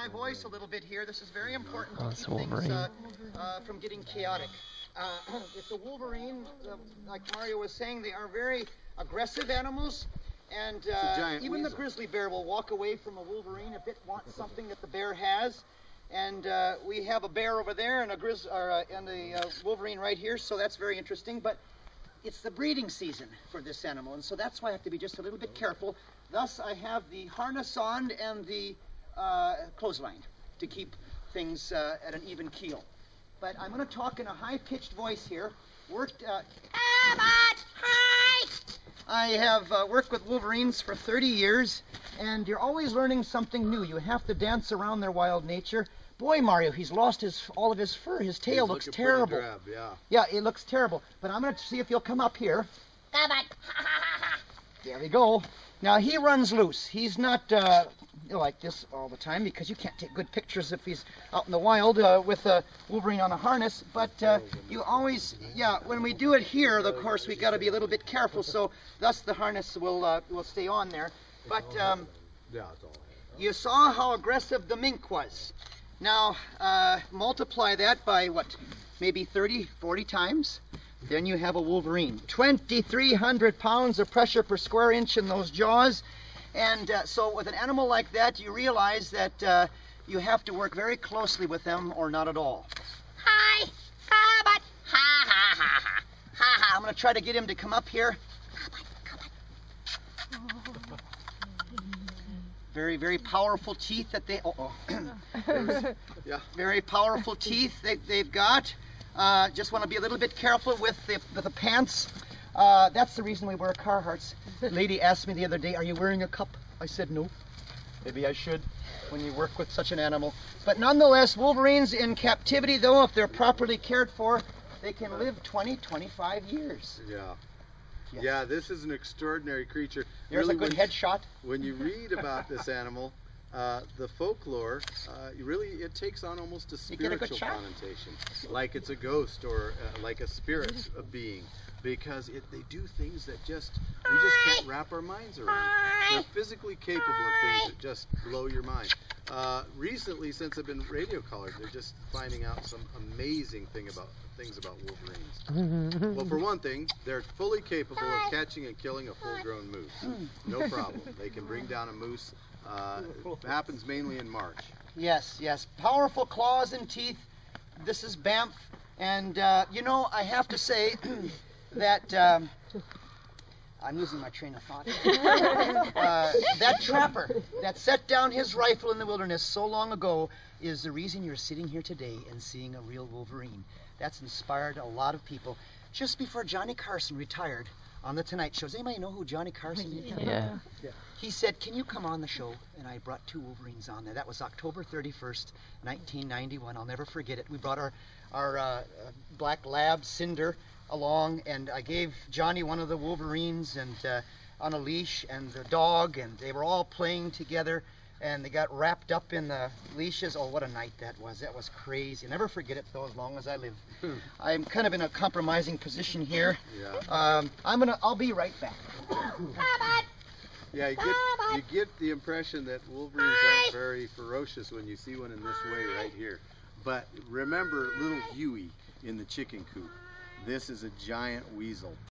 My voice a little bit here. This is very important to It's keep things wolverine. from getting chaotic. It's a wolverine. Like Mario was saying, they are very aggressive animals, and even the grizzly bear will walk away from a wolverine if it wants something that the bear has. And we have a bear over there and a wolverine right here, so that's very interesting. But it's the breeding season for this animal, and so that's why I have to be just a little bit careful. Thus, I have the harness on and the clothesline to keep things at an even keel. But I'm going to talk in a high-pitched voice here. I have worked with wolverines for 30 years, and you're always learning something new. You have to dance around their wild nature. Boy, Mario, he's lost all of his fur. His tail looks terrible. Drab, yeah. Yeah, it looks terrible. But I'm going to see if he'll come up here. There we go. Now, he runs loose. He's not like this all the time, because you can't take good pictures if he's out in the wild with a wolverine on a harness. But you always, when we do it here, of course, we got to be a little bit careful. So thus the harness will stay on there. But you saw how aggressive the mink was. Now multiply that by what, maybe 30, 40 times. Then you have a wolverine. 2,300 pounds of pressure per square inch in those jaws. And so with an animal like that, you realize that you have to work very closely with them or not at all. I'm going to try to get him to come up here. Very, very powerful teeth that they... Very powerful teeth they've got. Just want to be a little bit careful with the pants. That's the reason we wear Carhartts. The lady asked me the other day, "Are you wearing a cup?" I said no. Maybe I should when you work with such an animal. But nonetheless, wolverines in captivity, though, if they're properly cared for, they can live 20, 25 years. Yeah, this is an extraordinary creature. There's really, a good headshot. When you read about this animal, the folklore, it takes on almost a spiritual connotation, like it's a ghost or like a spirit being, because they do things that we just can't wrap our minds around. They're physically capable of things that just blow your mind. Recently, since I've been radio collared, they're just finding out some amazing things about wolverines. Well, for one thing, they're fully capable of catching and killing a full-grown moose. No problem. They can bring down a moose. It happens mainly in March. Yes, yes. Powerful claws and teeth. This is Banff. And, I have to say that... I'm losing my train of thought. That trapper that set down his rifle in the wilderness so long ago is the reason you're sitting here today and seeing a real wolverine. That's inspired a lot of people. Just before Johnny Carson retired on The Tonight Show, does anybody know who Johnny Carson is? Yeah. He said, "Can you come on the show?" And I brought 2 wolverines on there. That was October 31st, 1991. I'll never forget it. We brought our black lab, Cinder, along, and I gave Johnny one of the wolverines and on a leash, and the dog, and they were all playing together, and they got wrapped up in the leashes. Oh, what a night that was. That was crazy. I'll never forget it, though, as long as I live. I'm kind of in a compromising position here. I'll be right back. Yeah, you get the impression that wolverines aren't very ferocious when you see one in this way right here. But remember little Huey in the chicken coop. This is a giant weasel.